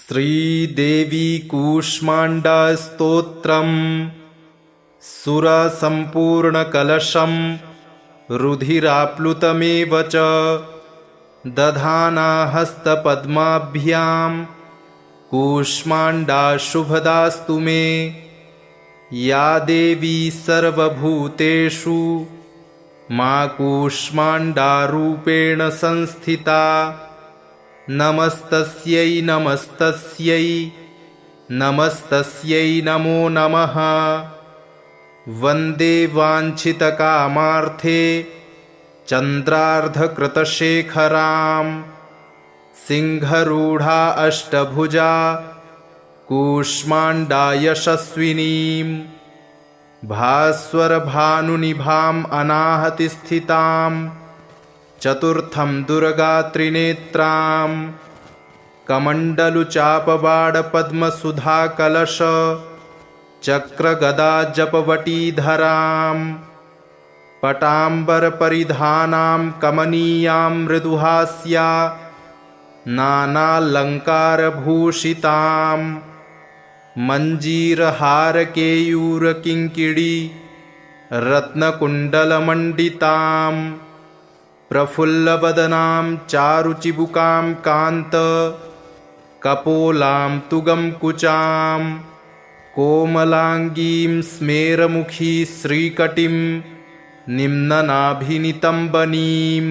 श्रीदेवी कूष्माण्डा स्तोत्रम् सुरसम्पूर्णकलशं रुधिराप्लुतमेव च दधाना हस्तपद्माभ्यां कूष्माण्डा शुभदास्तु मे। या देवी सर्वभूतेषु मा कूष्माण्डा रूपेण संस्थिता नमस्तस्यै नमस्तस्यै नमस्तस्यै नमो नमः। वन्दे वाञ्छितकामार्थे चन्द्रार्धकृतशेखरां सिंहरूढा अष्टभुजा कूष्माण्डा यशस्विनीं भास्वरभानुनिभाम् अनाहतिस्थितां चतुर्थं दुर्गात्रिनेत्रां कमण्डलुचापबाणपद्मसुधाकलश चक्रगदाजपवटीधरां पटाम्बरपरिधानां कमनीयां मृदुहास्या नानालङ्कारभूषितां मञ्जीरहारकेयूरकिङ्किणी रत्नकुण्डलमण्डितां प्रफुल्लवदनां चारुचिबुकां कान्त कपोलां तुगंकुचां कोमलाङ्गीं स्मेरमुखी श्रीकटिं निम्ननाभिनितम्बनीं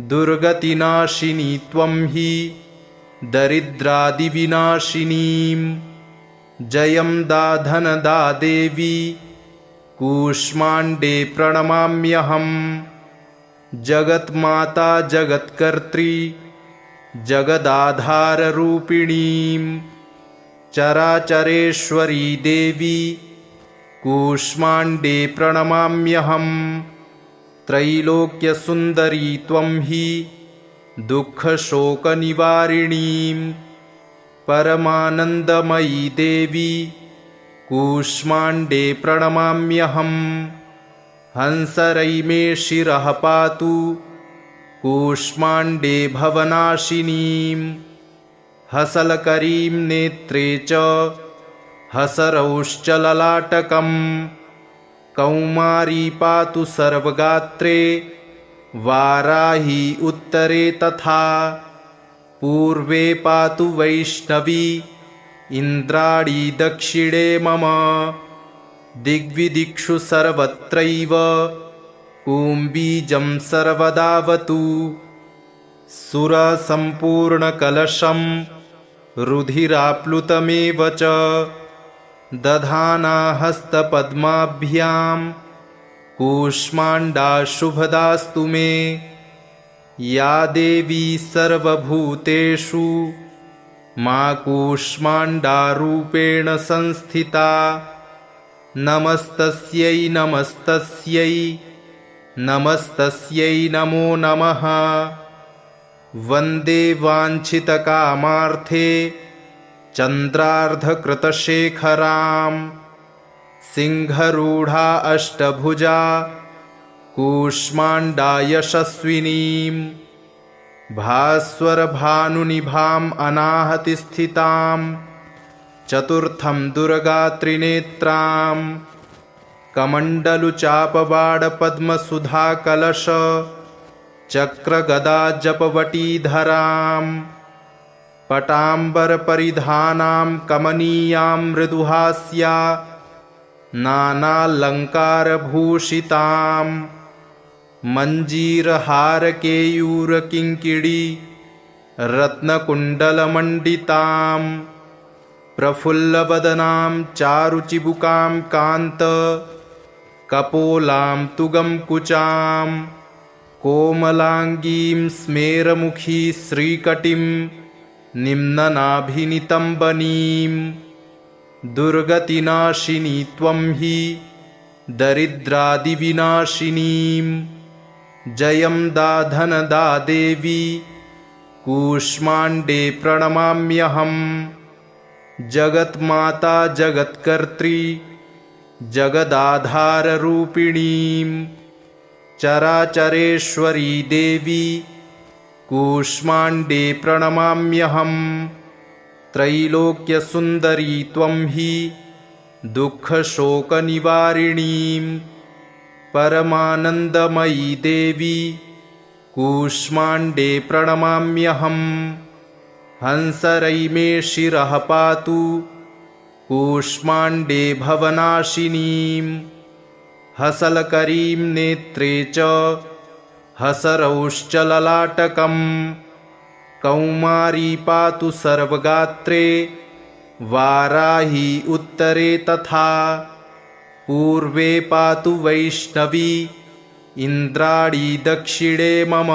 दुर्गतिनाशिनी त्वं हि दरिद्रादिविनाशिनीं जयं दाधनदा देवी कूष्माण्डे प्रणमाम्यहम्। जगन्माता जगत्कर्त्री जगदाधाररूपिणीं चराचरेश्वरी देवी कूष्माण्डे प्रणमाम्यहम्। त्रैलोक्यसुन्दरी त्वं हि दुःखशोकनिवारिणीं परमानन्दमयी देवी कूष्माण्डे प्रणमाम्यहम्। हंसरैमे शिरः पातु कूष्माण्डे भवनाशिनीं हसलकरीं नेत्रे च हसरौश्चललाटकं कौमारी पातु सर्वगात्रे वाराही उत्तरे तथा पूर्वे पातु वैष्णवी इन्द्राणी दक्षिणे मम दिग्विदिक्षु सर्वत्रैव कूम्बीजं सर्वदावतु। सुरसम्पूर्णकलशं रुधिराप्लुतमेव च दधाना हस्तपद्माभ्यां कूष्माण्डा शुभदास्तु मे। या देवी सर्वभूतेषु मा कूष्माण्डा रूपेण संस्थिता नमस्तस्यै नमस्तस्यै नमस्तस्यै नमो नमः। वन्दे वाञ्छितकामार्थे चन्द्रार्धकृतशेखरां सिंहरूढा अष्टभुजा कूष्माण्डा यशस्विनीं भास्वरभानुनिभाम् अनाहतिस्थितां चतुर्थं दुर्गात्रिनेत्रां कमण्डलुचापबाणपद्मसुधाकलश चक्रगदाजपवटीधरां पटाम्बरपरिधानां कमनीयां मृदुहास्या नानालङ्कारभूषितां मञ्जीरहारकेयूरकिङ्किणी रत्नकुण्डलमण्डितां प्रफुल्लवदनां चारुचिबुकां कान्त कपोलां तुगंकुचां कोमलाङ्गीं स्मेरमुखी श्रीकटिं निम्ननाभिनितम्बनीं दुर्गतिनाशिनी त्वं हि दरिद्रादिविनाशिनीं जयं दाधनदा देवी कूष्माण्डे प्रणमाम्यहम्। जगन्माता जगत्कर्त्री जगदाधाररूपिणीं चराचरेश्वरी देवी कूष्माण्डे प्रणमाम्यहम्। त्रैलोक्यसुन्दरी त्वं हि दुःखशोकनिवारिणीं परमानन्दमयी देवी कूष्माण्डे प्रणमाम्यहम्। हंसरैमे शिरः पातु कूष्माण्डे भवनाशिनीं हसलकरीं नेत्रे च हसरौश्च ललाटकम्। कौमारी पातु सर्वगात्रे वाराही उत्तरे तथा पूर्वे पातु वैष्णवी इन्द्राणी दक्षिणे मम।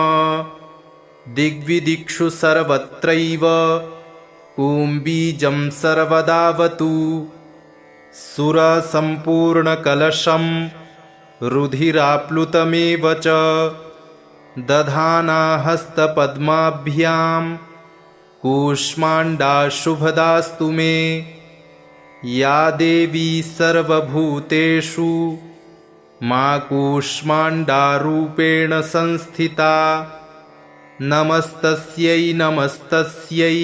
दिग्विदिक्षु सर्वत्रैव कूम्बीजं सर्वदावतु सुरसम्पूर्णकलशं रुधिराप्लुतमेव च दधाना हस्तपद्माभ्यां कूष्माण्डा शुभदास्तु मे। या देवी सर्वभूतेषु मा कूष्माण्डारूपेण संस्थिता नमस्तस्यै नमस्तस्यै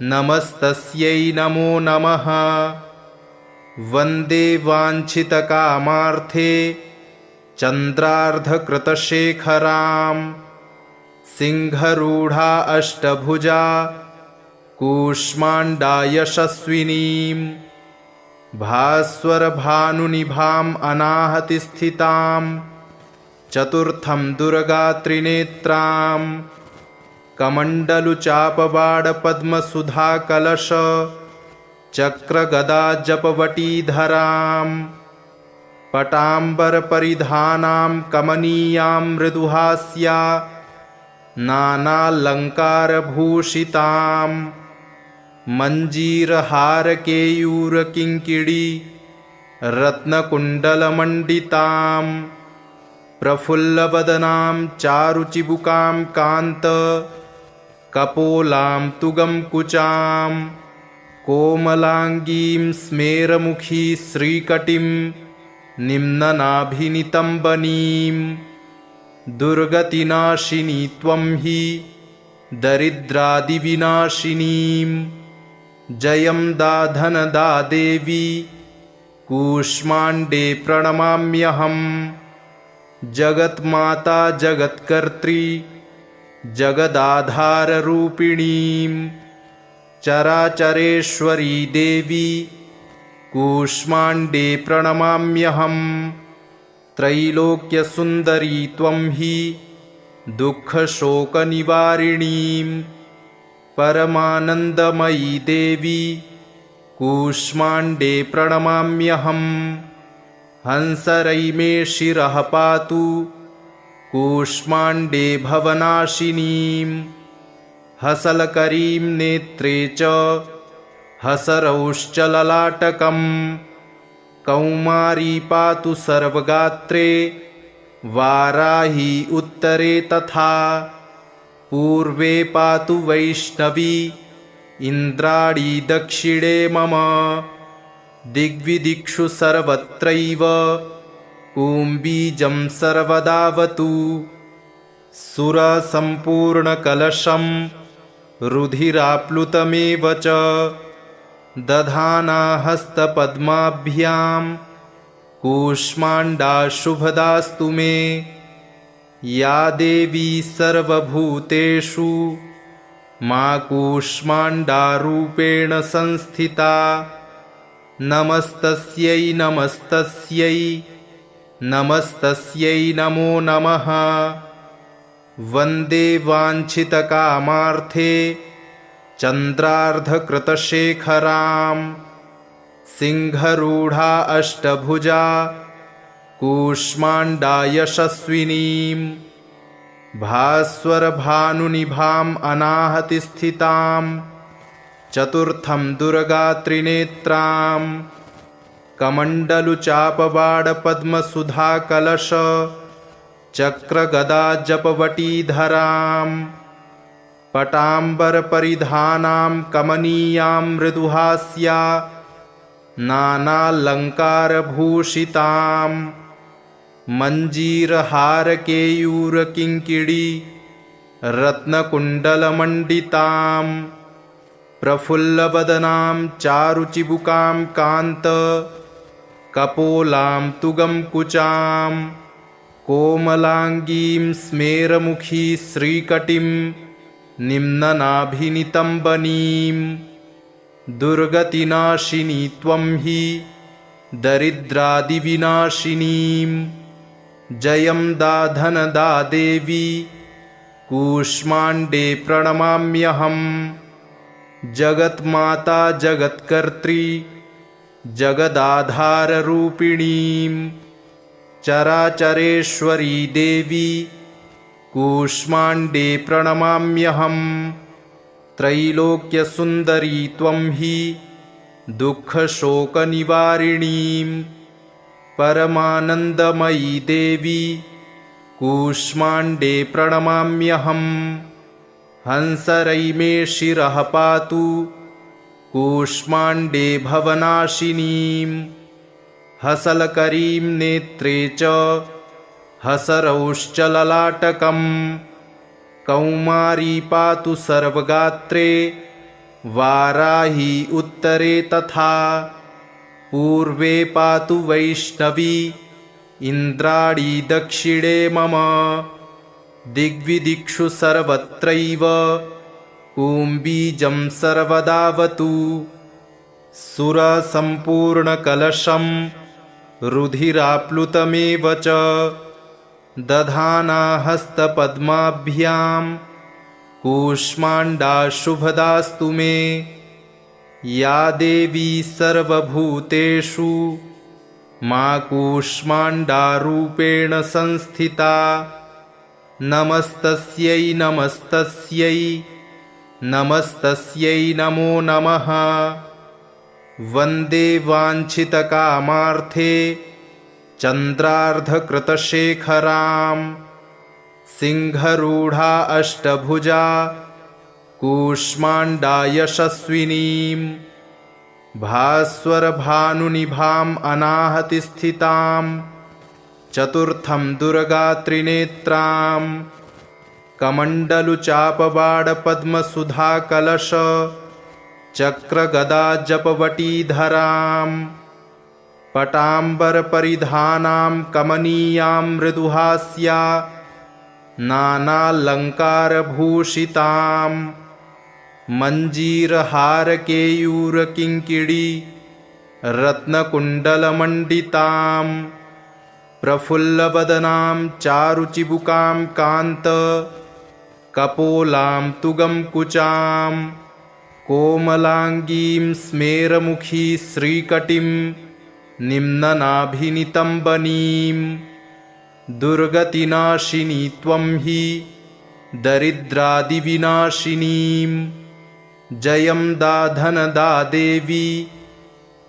नमस्तस्यै नमो नमः। वन्दे वाञ्छितकामार्थे चन्द्रार्धकृतशेखरां सिंहरूढा अष्टभुजा कूष्माण्डा यशस्विनीं भास्वरभानुनिभाम् अनाहतिस्थितां चतुर्थं दुर्गात्रिनेत्रां कमण्डलुचापबाणपद्मसुधाकलश चक्रगदाजपवटीधरां पटाम्बरपरिधानां कमनीयां मृदुहास्या नानालङ्कारभूषितां मञ्जीरहारकेयूरकिङ्किणी रत्नकुण्डलमण्डितां प्रफुल्लवदनां चारुचिबुकां कान्त कपोलां तुगंकुचां कोमलाङ्गीं स्मेरमुखी श्रीकटिं निम्ननाभिनितम्बनीं। दुर्गतिनाशिनी त्वं हि दरिद्रादिविनाशिनीं जयं दाधनदा देवी कूष्माण्डे प्रणमाम्यहम्। जगन्माता जगत्कर्त्री जगदाधाररूपिणीं चराचरेश्वरी देवी कूष्माण्डे प्रणमाम्यहम्। त्रैलोक्यसुन्दरी त्वं हि दुःखशोकनिवारिणीं परमानन्दमयी देवी कूष्माण्डे प्रणमाम्यहम्। हंसरैमे शिरः पातु कूष्माण्डे भवनाशिनीं हसलकरीं नेत्रे च हसरौश्च ललाटकम्। कौमारी पातु सर्वगात्रे वाराही उत्तरे तथा पूर्वे पातु वैष्णवी इन्द्राणी दक्षिणे मम। दिग्विदिक्षु सर्वत्रैव कूम्बीजं सर्वदावतु सुरसम्पूर्णकलशं रुधिराप्लुतमेव च दधाना हस्तपद्माभ्यां कूष्माण्डा शुभदास्तु मे। या देवी सर्वभूतेषु मा कूष्माण्डारूपेण संस्थिता नमस्तस्यै नमस्तस्यै नमस्तस्यै नमो नमः। वन्दे वाञ्छितकामार्थे चन्द्रार्धकृतशेखरां सिंहरूढा अष्टभुजा कूष्माण्डा यशस्विनीं भास्वरभानुनिभाम् अनाहतिस्थितां चतुर्थं दुर्गात्रिनेत्रां कमण्डलुचापबाणपद्मसुधाकलश चक्रगदाजपवटीधरां पटाम्बरपरिधानां कमनीयां मृदुहास्या नानालङ्कारभूषितां मञ्जीरहारकेयूरकिङ्किणी रत्नकुण्डलमण्डितां प्रफुल्लवदनां चारुचिबुकां कान्त कपोलां तुगं कुचां कोमलाङ्गीं स्मेरमुखी श्रीकटिं निम्ननाभिनितम्बनीं दुर्गतिनाशिनी त्वं हि दरिद्रादिविनाशिनीं जयं दाधनदा देवी कूष्माण्डे प्रणमाम्यहम् जगन्माता जगत्कर्त्री जगदाधाररूपिणीं चराचरेश्वरी देवी कूष्माण्डे प्रणमाम्यहम् त्रैलोक्यसुन्दरी त्वं हि दुःखशोकनिवारिणीं परमानन्दमयी देवी कूष्माण्डे प्रणमाम्यहम् हंसरैमे शिरः पातु कूष्माण्डे भवनाशिनीं हसलकरीं नेत्रे च हसरौश्च ललाटकम् कौमारी पातु सर्वगात्रे वाराही उत्तरे तथा पूर्वे पातु वैष्णवी इन्द्राणी दक्षिणे मम दिग्विदिक्षु सर्वत्रैव कुम्बीजं सर्वदावतु सुरसम्पूर्णकलशं रुधिराप्लुतमेव च दधाना हस्तपद्माभ्यां कूष्माण्डा शुभदास्तु मे या देवी सर्वभूतेषु मा कूष्माण्डारूपेण संस्थिता नमस्तस्यै नमस्तस्यै नमस्तस्यै नमो नमः वन्दे वाञ्छितकामार्थे चन्द्रार्धकृतशेखरां सिंहरूढा अष्टभुजा कूष्माण्डा यशस्विनीं भास्वरभानुनिभाम् अनाहतिस्थितां चतुर्थं दुर्गात्रिनेत्रां कमण्डलुचापबाणपद्मसुधाकलश चक्रगदाजपवटीधरां पटाम्बरपरिधानां कमनीयां मृदुहास्या नानालङ्कारभूषितां मञ्जीरहारकेयूरकिङ्किणी रत्नकुण्डलमण्डितां प्रफुल्लवदनां चारुचिबुकां कान्त कपोलां तुगं कुचां कोमलाङ्गीं स्मेरमुखी श्रीकटिं निम्ननाभिनितम्बनीं दुर्गतिनाशिनी त्वं हि दरिद्रादिविनाशिनीं जयं दाधनदा देवी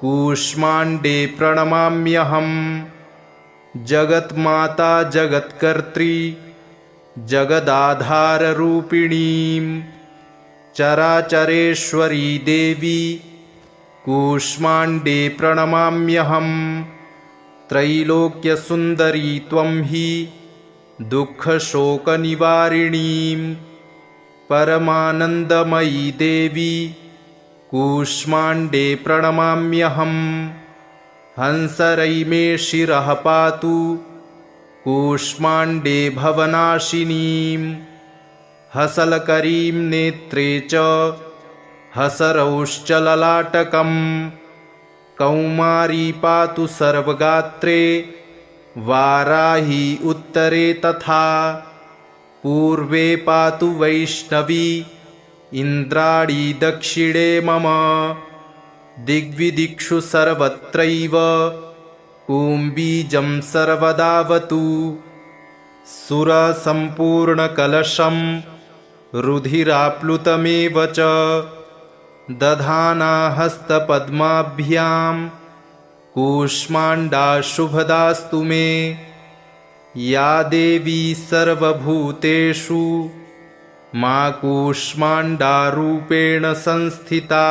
कूष्माण्डे प्रणमाम्यहम् जगन्माता जगत्कर्त्री जगदाधाररूपिणीं चराचरेश्वरी देवी कूष्माण्डे प्रणमाम्यहम् त्रैलोक्यसुन्दरी त्वं हि दुःखशोकनिवारिणीं परमानन्दमयी देवी कूष्माण्डे प्रणमाम्यहम् हंसरैमे शिरः पातु कूष्माण्डे भवनाशिनीं हसलकरीं नेत्रे च हसरौश्च ललाटकम् कौमारी पातु सर्वगात्रे वाराही उत्तरे तथा पूर्वे पातु वैष्णवी इन्द्राणी दक्षिणे मम दिग्विदिक्षु सर्वत्रैव कुम्बीजं सर्वदावतु सुरसम्पूर्णकलशं रुधिराप्लुतमेव च दधाना हस्तपद्माभ्यां कूष्माण्डा शुभदास्तु मे या देवी सर्वभूतेषु मा कूष्माण्डारूपेण संस्थिता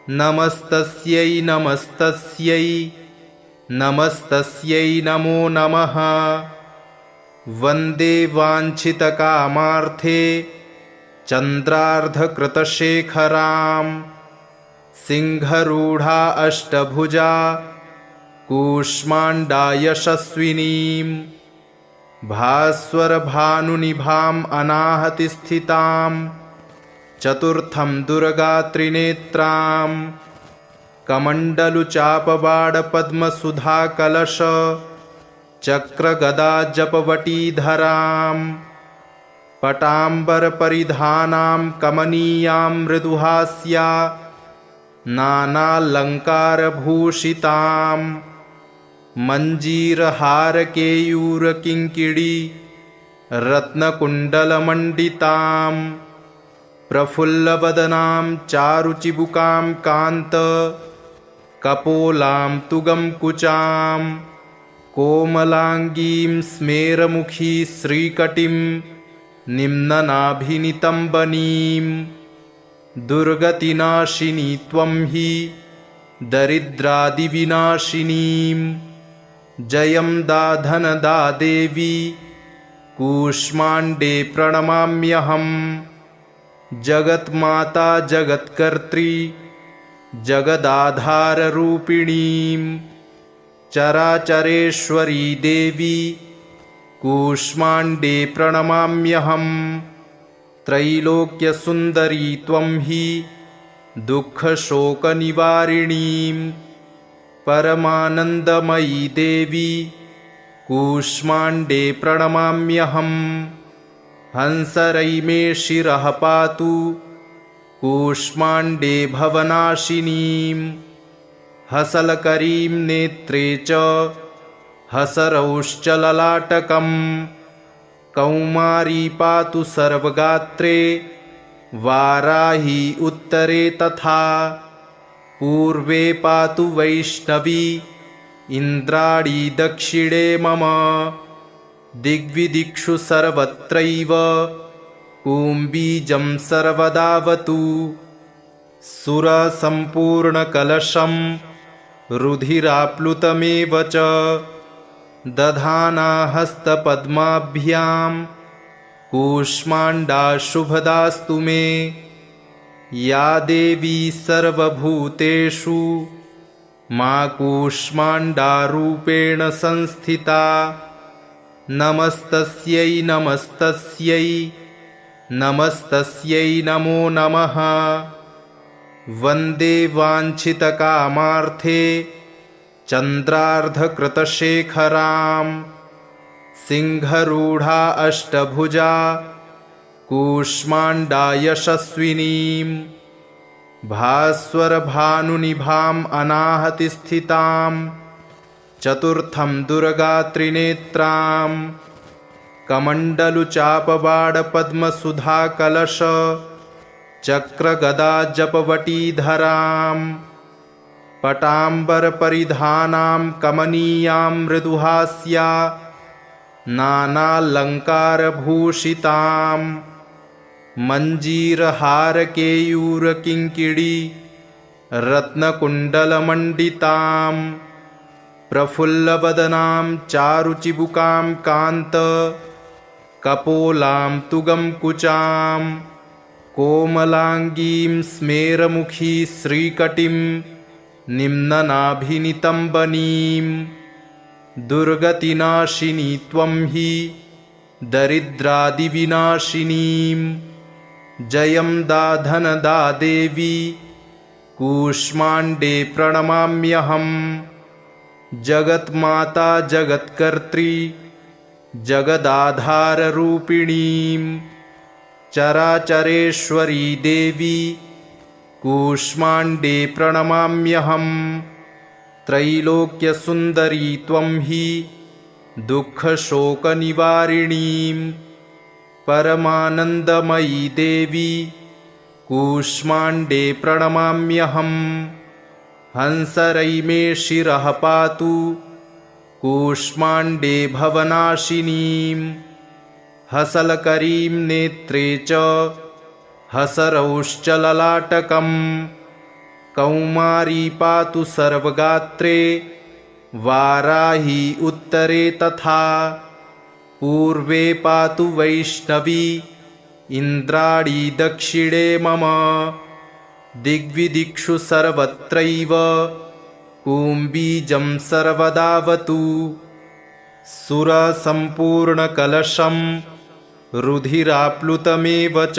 नमस्तस्यै नमस्तस्यै नमस्तस्यै नमो नमः वन्दे वाञ्छितकामार्थे चन्द्रार्धकृतशेखरां सिंहरूढा अष्टभुजा कूष्माण्डा यशस्विनीं भास्वरभानुनिभाम् अनाहतिस्थितां चतुर्थं दुर्गात्रिनेत्रां कमण्डलुचापबाणपद्मसुधाकलश चक्रगदाजपवटीधरां पटाम्बरपरिधानां कमनीयां मृदुहास्या नानालङ्कारभूषितां मञ्जीरहारकेयूरकिङ्किणी रत्नकुण्डलमण्डितां प्रफुल्लवदनां चारुचिबुकां कान्त कपोलां तुगंकुचां कोमलाङ्गीं स्मेरमुखी श्रीकटिं निम्ननाभिनितम्बनीं दुर्गतिनाशिनी त्वं हि दरिद्रादिविनाशिनीं जयं दाधनदा देवी कूष्माण्डे प्रणमाम्यहम् जगन्माता जगत्कर्त्री जगदाधाररूपिणीं चराचरेश्वरी देवी कूष्माण्डे प्रणमाम्यहम् त्रैलोक्यसुन्दरी त्वं हि दुःखशोकनिवारिणीं परमानन्दमयी देवी कूष्माण्डे प्रणमाम्यहम् हंसरैमे शिरः पातु कूष्माण्डे भवनाशिनीं हसलकरीं नेत्रे च हसरौश्च ललाटकम् कौमारी पातु सर्वगात्रे वाराही उत्तरे तथा पूर्वे पातु वैष्णवी इन्द्राणी दक्षिणे मम दिग्विदिक्षु सर्वत्रैव कूम्बीजं सर्वदावतु सुरसम्पूर्णकलशं रुधिराप्लुतमेव च दधाना हस्तपद्माभ्यां कूष्माण्डा शुभदास्तु मे या देवी सर्वभूतेषु मा कूष्माण्डारूपेण संस्थिता नमस्तस्यै नमस्तस्यै नमस्तस्यै नमो नमः वन्दे वाञ्छितकामार्थे चन्द्रार्धकृतशेखरां सिंहरूढा अष्टभुजा कूष्माण्डा यशस्विनीं भास्वरभानुनिभाम् अनाहतिस्थितां चतुर्थं दुर्गात्रिनेत्रां कमण्डलुचापबाणपद्मसुधाकलश चक्रगदाजपवटीधरां पटाम्बरपरिधानां कमनीयां मृदुहास्या नानालङ्कारभूषितां मञ्जीरहारकेयूरकिङ्किणी रत्नकुण्डलमण्डितां प्रफुल्लवदनां चारुचिबुकां कान्त कपोलां तुगंकुचां कोमलाङ्गीं स्मेरमुखी श्रीकटिं निम्ननाभिनितम्बनीं दुर्गतिनाशिनी त्वं हि दरिद्रादिविनाशिनीं जयं दाधनदा देवी कूष्माण्डे प्रणमाम्यहम् जगन्माता जगत्कर्त्री जगदाधाररूपिणीं चराचरेश्वरी देवी कूष्माण्डे प्रणमाम्यहम् त्रैलोक्यसुन्दरी त्वं हि दुःखशोकनिवारिणीं परमानन्दमयी देवी कूष्माण्डे प्रणमाम्यहम् हंसरैमे शिरः पातु कूष्माण्डे भवनाशिनीं हसलकरीं नेत्रे च हसरौश्च ललाटकम् कौमारी पातु सर्वगात्रे वाराही उत्तरे तथा पूर्वे पातु वैष्णवी इन्द्राणी दक्षिणे मम दिग्विदिक्षु सर्वत्रैव कुम्बीजं सर्वदावतु सुरसम्पूर्णकलशं रुधिराप्लुतमेव च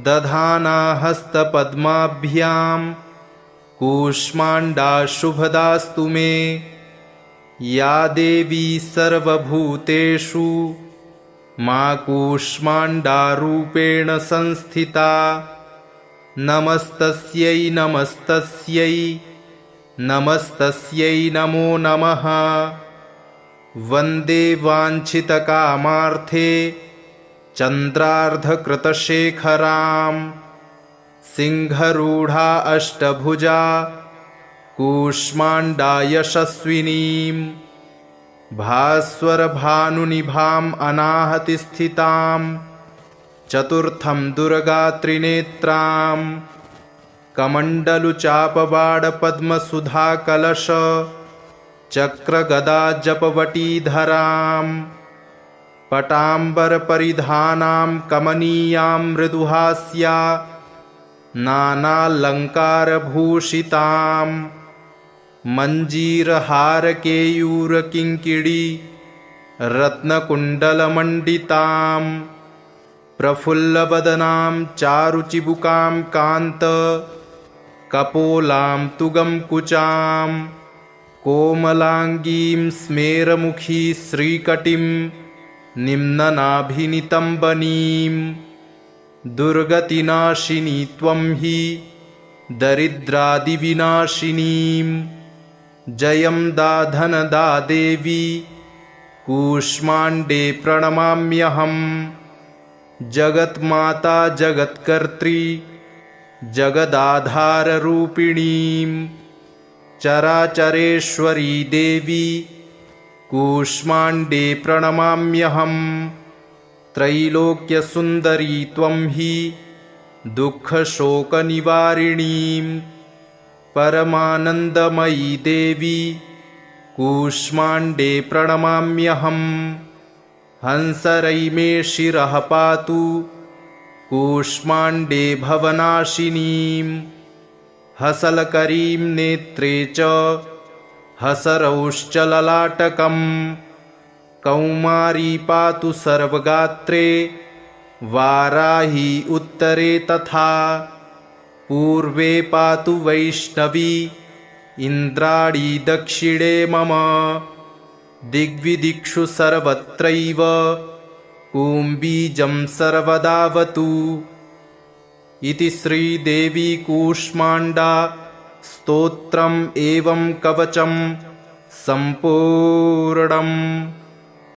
दधाना हस्तपद्माभ्यां कूष्माण्डा शुभदास्तु मे या देवी सर्वभूतेषु मा कूष्माण्डारूपेण संस्थिता नमस्तस्यै नमस्तस्यै नमस्तस्यै नमो नमः वन्दे वाञ्छितकामार्थे चन्द्रार्धकृतशेखरां सिंहरूढा अष्टभुजा कूष्माण्डा यशस्विनीं भास्वरभानुनिभाम् अनाहतिस्थितां चतुर्थं दुर्गात्रिनेत्रां कमण्डलुचापबाणपद्मसुधाकलश चक्रगदाजपवटीधरां पटाम्बरपरिधानां कमनीयां मृदुहास्या नानालङ्कारभूषितां मञ्जीरहारकेयूरकिङ्किणी रत्नकुण्डलमण्डितां प्रफुल्लवदनां चारुचिबुकां कान्त कपोलां तुगं कुचां कोमलाङ्गीं स्मेरमुखी श्रीकटिं निम्ननाभिनितम्बनीं दुर्गतिनाशिनी त्वं हि दरिद्रादिविनाशिनीं जयं दा धनदा देवी कूष्माण्डे प्रणमाम्यहम् जगन्माता जगत्कर्त्री जगदाधाररूपिणीं चराचरेश्वरी देवी कूष्माण्डे प्रणमाम्यहम् त्रैलोक्यसुन्दरी त्वं हि दुःखशोकनिवारिणीं परमानन्दमयी देवी कूष्माण्डे प्रणमाम्यहम् हंसरैमे शिरः पातु कूष्माण्डे भवनाशिनीं हसलकरीं नेत्रे च हसरौश्च ललाटकम् कौमारी पातु सर्वगात्रे वाराही उत्तरे तथा पूर्वे पातु वैष्णवी इन्द्राणी दक्षिणे मम दिग्विदिक्षु सर्वत्रैव कुम्बीजं सर्वदावतु इति श्रीदेवी कूष्माण्डा स्तोत्रम् एवं कवचं सम्पूर्णम्।